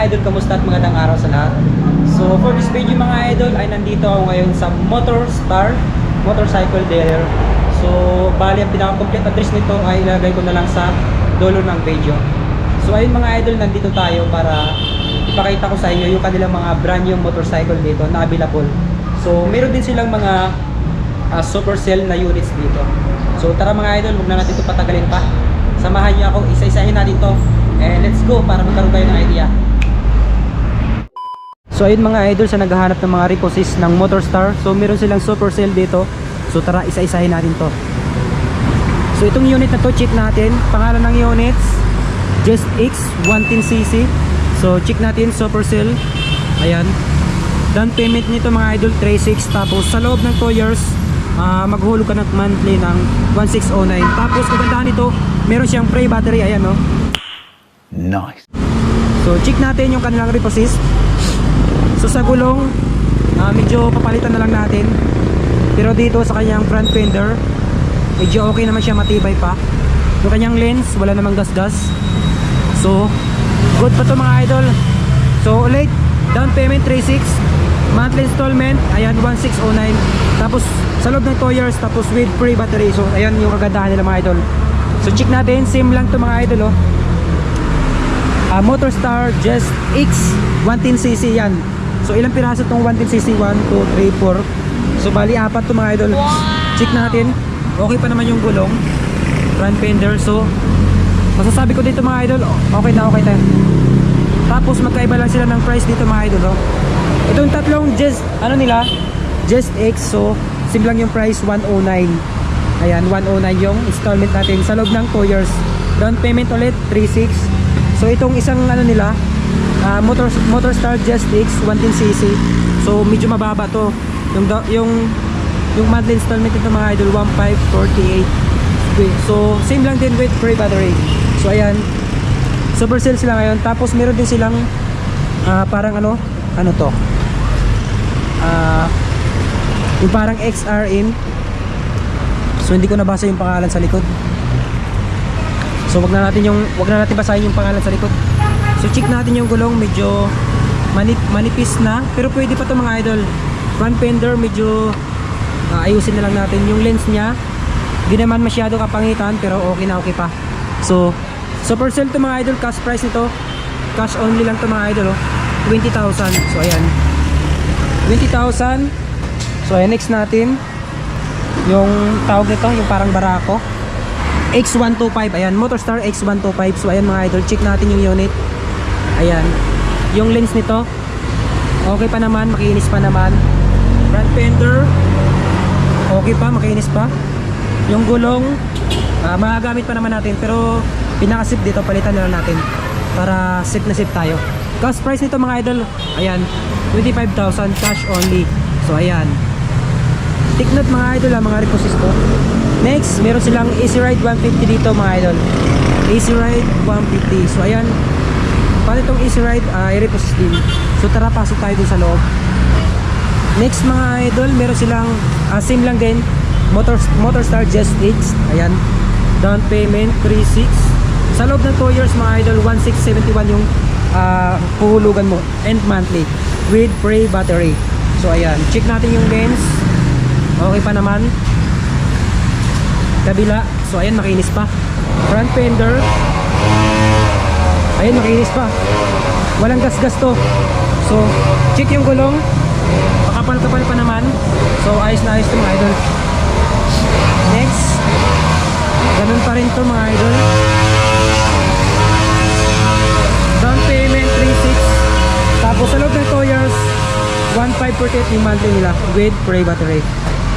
idol, kamusta at magandang araw sa lahat. So for this video mga idol ay nandito ako ngayon sa Motorstar Motorcycle Dealer. So bali ang pinaka-complete address nito ay ilagay ko na lang sa dulo ng video. So ayun mga idol, nandito tayo para ipakita ko sa inyo yung kanilang mga brand new motorcycle dito na available. So meron din silang mga super sale na units dito. So tara mga idol, huwag na natin ito patagalin pa. Samahan niyo ako, isa-isahin natin to. And let's go para magkaroon kayo ng idea. So ayun mga idol, sa naghahanap ng mga reposis ng Motorstar, so meron silang super sale dito. So tara, isa-isahin natin to. So itong unit na to, check natin. Pangalan ng units, Just X 110cc. So check natin, super sale. Ayan. Down payment nito mga idol 3.6. Tapos sa loob ng 2 years, maghulog ka ng monthly ng 1.609. Tapos kagandahan nito, meron siyang pre battery. Ayan no. Nice. So check natin yung kanilang reposis. So sa gulong, medyo papalitan na lang natin. Pero dito sa kanyang front fender, medyo okay naman siya, matibay pa. Yung kanyang lens, wala namang gas-gas. So good pa to mga idol. So ulit, down payment 3.6, monthly installment, ayan 1.609. Tapos sa loob ng 2 years, tapos with free battery. So ayan yung kagandahan nila mga idol. So check natin, same lang to mga idol oh. Motorstar Just X 110cc yan. So ilang piraso tong 110cc? 1, 2, 3, 4. So bali 4 to mga idol. Wow. Check natin. Okay pa naman yung gulong, front fender. So masasabi ko dito mga idol, okay na okay tayo. Tapos magkaiba lang sila ng price dito mga idol oh. Itong tatlong Just Just X, so same lang yung price, 109. Ayan, 109 yung installment natin sa loob ng 2 years. Down payment ulit 3.6. So itong isang nila, Motorstar Just X 110cc. So medyo mababa to. Yung monthly installment nito mga idol 1,548. So same lang din with free battery. So ayan, super sale sila ngayon. Tapos meron din silang parang ano to? Yung parang XRM. So hindi ko nabasa yung pangalan sa likod. So wag na natin basahin yung pangalan sa likod. So check natin yung gulong, medyo manipis na, pero pwede pa to mga idol. Front fender medyo ayusin na lang natin. Yung lens niya, di naman masyado kapangitan, pero okay na okay pa. So super sale to mga idol. Cash price nito, cash only lang to mga idol oh. 20,000. So ayan, 20,000. So ayan, next natin yung tawag nito, yung parang barako X125. Ayan, Motorstar X125. So ayan mga idol, check natin yung unit. Ayan, yung lens nito okay pa naman, makinis pa naman. Front fender okay pa, makinis pa. Yung gulong magagamit pa naman natin, pero pinaka-sip dito, palitan na lang natin para safe na safe tayo. Cash price nito mga idol, ayan, 25,000 cash only. So ayan, take note mga idol mga reposis ko. Next, meron silang Easy Ride 150 dito mga idol. Easy Ride 150. So ayan, paano itong Easy Ride? I-reposis din. So tara, pasok tayo dun sa loob. Next mga idol, meron silang same lang din, Motorstar Just X. Ayan, down payment 3.6. Sa loob ng 2 years mga idol, 1.671 yung puhulugan mo, and monthly with free battery. So ayan, check natin yung lens, okay pa naman. Kabila, so ayan, makinis pa. Front fender, ayan, makinis pa, walang gas-gas to. So check yung gulong, makapal-kapal pa naman. So ayos na ayos to mga idol. Next, ganun pa rin to mga idol. Down payment 3.6. Tapos sa loob ng 2 years, 1,548 yung monthly nila with free battery.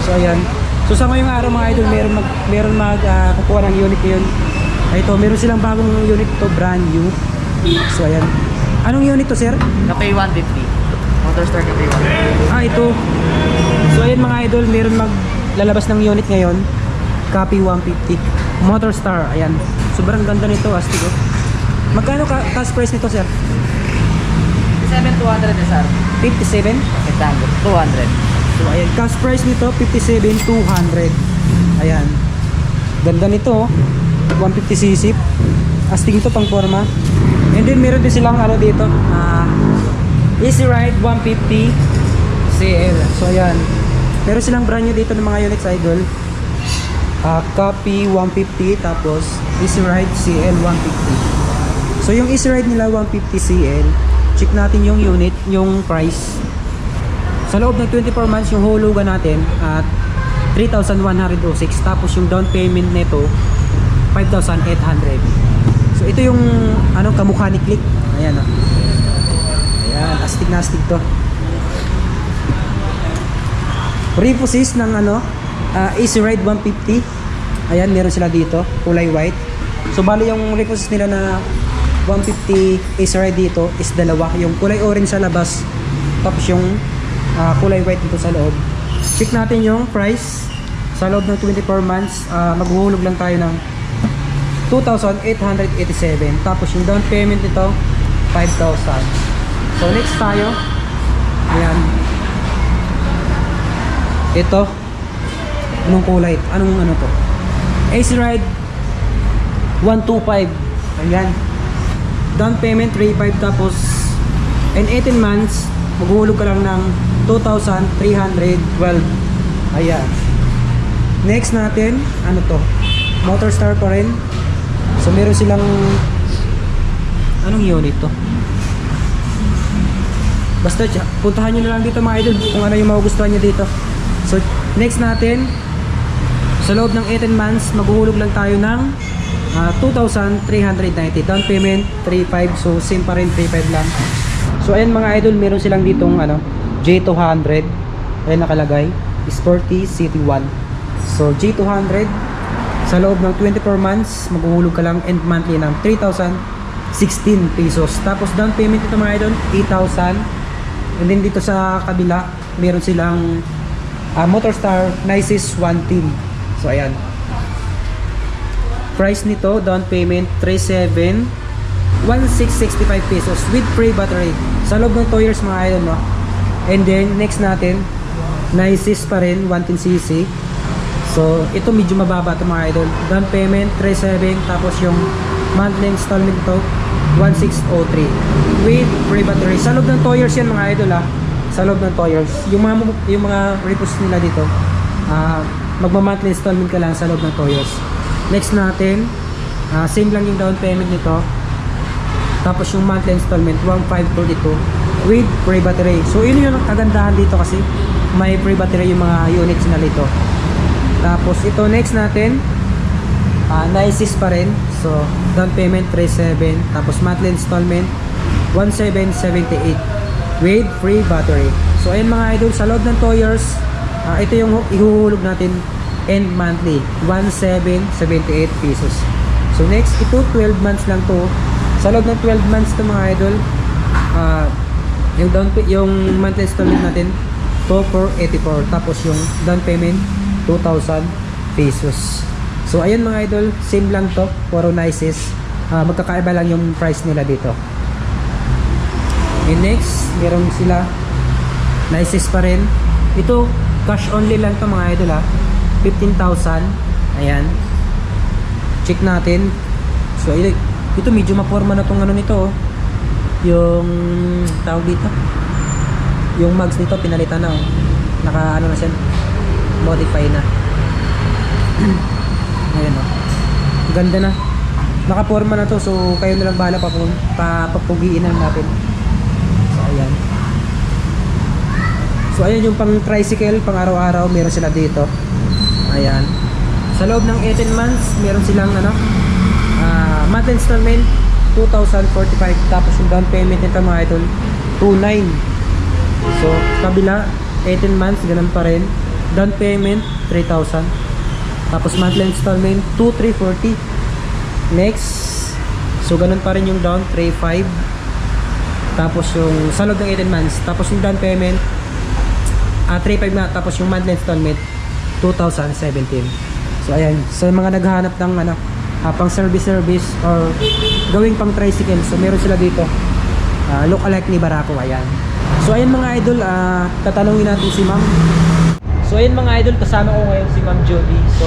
So ayan. So sa ngayong araw mga idol, meron kukuha ng unit ngayon. Ito, meron silang bagong unit to, brand new. So ayan. Anong unit to sir? Cafe 150. Motorstar Cafe 150. Ito. So ayan mga idol, meron maglalabas ng unit ngayon. Cafe 150 Motorstar. Ayan. Sobrang ganda nito, astig oh. Magkano cash price nito sir? 57,200 na sir. 57? 200. So ayan, cash price nito 57,200. Ayan, ganda nito oh. 150cc. astig ito pang forma. And then meron din silang ano dito, Easy Ride 150 CL. So ayan, meron silang brand new dito ng mga Yonex Idol. Copy 150, tapos Easy Ride CL 150. So yung Easy Ride nila 150 CL, check natin yung unit, yung price. Sa loob ng 24 months yung hulugan natin at 3,106, tapos yung down payment nito 5,800. So ito yung ano, kamukha ni Click. Ayan oh. Ayan, astig na astig to. Repossess ng ano, Easy Ride 150. Ayan, meron sila dito, kulay white. So bali yung repossess nila na 150 Easy Ride dito is dalawa, yung kulay orange sa labas, tapos yung kulay white dito sa loob. Check natin yung price. Sa loob ng 24 months, maghuhulog lang tayo ng 2,887. Tapos yung down payment nito 5,000. So next tayo, ayan, ito, anong kulay? Anong ano to? Easy Ride 125. Ayan, down payment 3,500, tapos in 18 months maghuhulog ka lang ng 2,312. Ayan. Next natin, ano to? Motorstar pa rin. So meron silang, anong unit to? Basta puntahan nyo na lang dito mga idol kung ano yung magugustuhan nyo dito. So next natin, sa loob ng 18 months maghuhulog lang tayo ng 2,390. Down payment 3,500. So same pa rin, 3,500 lang. So ayan mga idol, meron silang ditong ano, J200. Ayan nakalagay, Sporty City 1. So J200, sa loob ng 24 months maghuhulog ka lang and monthly ng 3,016 pesos. Tapos down payment ito mga idol 8,000. And then dito sa kabila meron silang Motorstar Nicest 110. So ayan, price nito down payment 3,71665 pesos with free battery sa loob ng 2 years mga idol, no? And then next natin, Nicest pa rin 110cc. So ito medyo mababa ito mga idol. Down payment 3,700, tapos yung monthly installment ito 1,603 with free battery. Sa loob ng 2 years yan mga idol, sa loob ng 2 years. Yung mga repost nila dito, magma-monthly installment ka lang sa loob ng 2 years. Next natin, same lang yung down payment nito, tapos yung monthly installment 1,542 with free battery. So yun yung kagandahan dito, kasi may free battery yung mga units na dito. Tapos ito next natin, Nicest pa rin. So down payment 3,700, tapos monthly installment 1,778 with free battery. So ayun mga idol, sa loob ng 2 years, ito yung ihuhulog natin and monthly 1,778 pesos. So next, ito 12 months lang to. Sa loob ng 12 months to mga idol, yung monthly installment natin 2,484, tapos yung down payment 2,000 pesos. So ayun mga idol, same lang to, puro Nicest. Magkakaiba lang yung price nila dito. And next, meron sila Nicest pa rin. Ito cash only lang to mga idol, 15,000. Ayan, check natin. So ito medyo maporma na tong ano nito, yung tawag dito, yung mags nito pinalitan na, naka ano na siya, modify na. Ayan ganda na, nakaporma na to. So kayo na lang bahala papugiin na natin. So ayan, so ayan yung pang tricycle, pang araw-araw, meron sila dito. Ayan, sa loob ng 18 months meron silang ano, monthly installment 2,045, tapos yung down payment nito mga idol 2,900. So kabila 18 months ganun pa rin, down payment 3,000, tapos monthly installment 2,340. Next, so ganun pa rin yung down 3,500, tapos yung sa loob ng 18 months, tapos yung down payment 3,500 na, tapos yung monthly installment 2,017. So ayan, sa mga naghahanap ng ano, pang service or gawing pang tricycle, so meron sila dito, look alike ni Barako. Ayan, so ayan mga idol, tatanungin natin si ma'am. So ayan mga idol, kasama ko ngayon si Ma'am Jody. So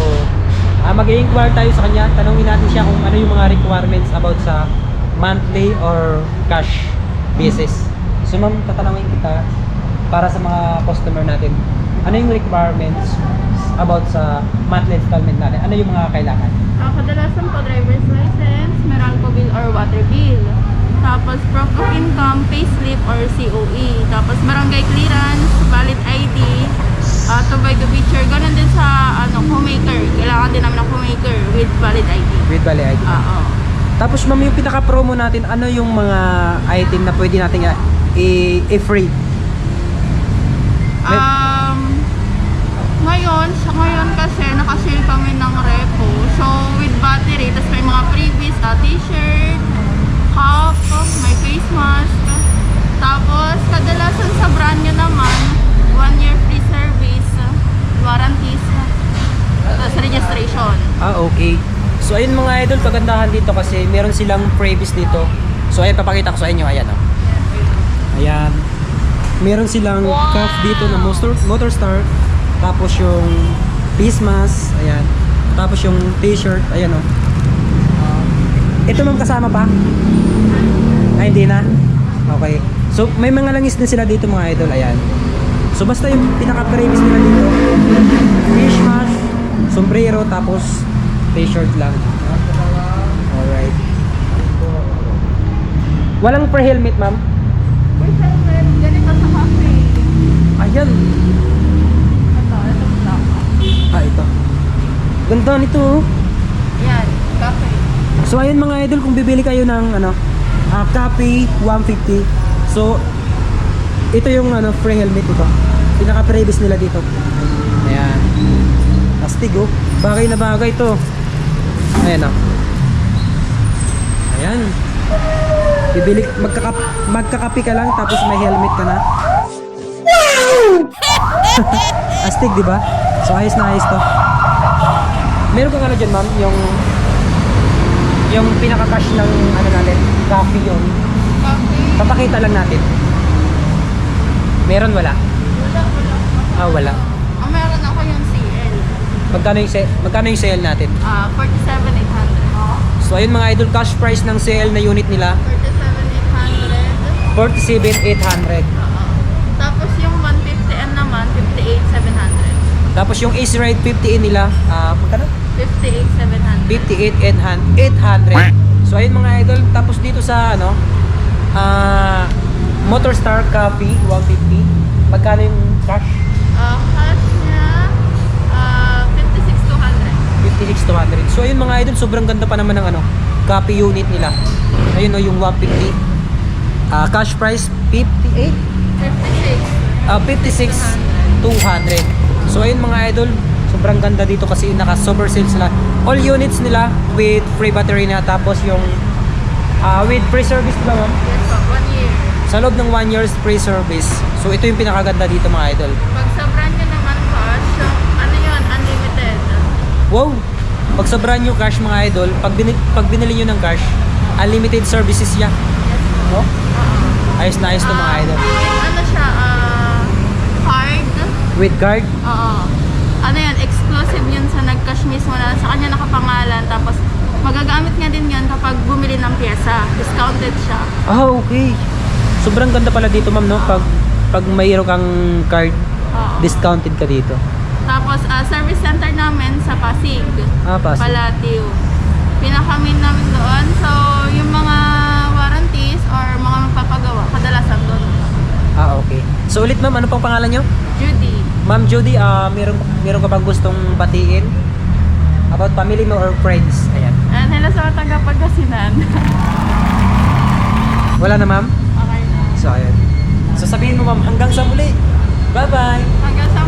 Mag-i-inquire tayo sa kanya. Tanungin natin siya kung ano yung mga requirements about sa monthly or cash basis. So ma'am, tatanungin kita para sa mga customer natin. Ano yung requirements about sa monthly installment natin? Ano yung mga kailangan? Kadalasan po driver's license, Meralco bill or water bill. Tapos proof of income, payslip or COE. Tapos barangay clearance, valid ID, to buy the picture. Ganun din sa homemaker. Kailangan din namin ng homemaker with valid ID. With Bali ID. Oo. Tapos ma'am, yung pinaka-promo natin, ano yung mga item na pwede natin i-free? Ngayon kasi nakasale kami ng repo. So with battery, tapos may mga previous t-shirt, cap, may face mask. Tapos kadalasan sa brand nyo naman, 1 year free service, warranties, tapos registration. Okay. So ayun mga idol, kagandahan dito kasi meron silang previous dito. So ayun, papakita ko sa inyo. Ayan oh. Ayan. Meron silang cuff dito na motor start. Tapos yung face mask. Ayan. Tapos yung t-shirt. Ayan oh. Ito ma'am, kasama pa? Ay, hindi na? Okay. So may mga langis din sila dito mga idol. Ayan. So basta yung pinaka-previous nila dito, face mask, sombrero, tapos t-shirt lang. Alright. Walang per helmet, ma'am? With helmet, ganito sa cafe. Ayan. Ito black. Ito. Ganda nito. Oh. Yan, cafe. So ayun mga idol, kung bibili kayo ng copy 150. So ito yung free helmet ito. Pinaka-previous nila dito. Ayan. Astig oh. Bagay na bagay to. Ayan oh. Ayan. Bibili, magkakapi ka lang tapos may helmet ka na. Astig, di ba? So ayos na ayos to. Meron kang dyan ma'am, yung pinaka-cash ng natin, coffee yun. Cafe. Papakita lang natin. Meron wala? Wala. Meron ako yung CL. Magkano yung sale natin? 47,800. So ayun mga idol, cash price ng sale na unit nila 47,800. 47,800. Tapos yung 150N naman, 58,700. Tapos yung Easy Ride 50 nila, magkano? 58,700. 58,800. So ayun mga idol, tapos dito sa Motor Star Coffee 150. Magkano yung cash? Cash niya, 56,200. 56,200. So ayun mga idol, sobrang ganda pa naman ng coffee unit nila. Ayun o, yung 150. Cash price 58? 56,200. So ayun mga idol, sobrang ganda dito kasi naka-super sale sila. All units nila with free battery na, tapos yung with free service ba ma'am? Yes po, 1 year. Sa loob ng 1 year's free service. So ito yung pinakaganda dito mga idol. Pag sa brand nyo naman cash, yun, unlimited. Wow! Pag sa brand new cash mga idol, pag binili nyo ng cash, unlimited services siya. Yes po. No? Ayos na ayos to mga idol. Siya, card. With card? Oo. Exclusive yun sa nag-cash mismo na sa kanya nakapangalan. Tapos magagamit nga din yan kapag bumili ng pyesa. Discounted siya. Okay. Sobrang ganda pala dito ma'am, no? Pag mayroon kang card, Oo. discounted ka dito. Tapos service center namin sa Pasig. Pasig. Palatiw. Pinakamin namin doon. So yung mga warranties or mga magpapagawa, kadalasan doon. Okay. So ulit ma'am, ano pang pangalan nyo? Judy. Ma'am Judy, meron ka bang gustong batiin about family mo or friends? Ayan. And hello sa mga taga-Pagasinan. Wala na ma'am? Okay na. So ayan. So sabihin mo ma'am, hanggang sa muli. Bye-bye. Hanggang sa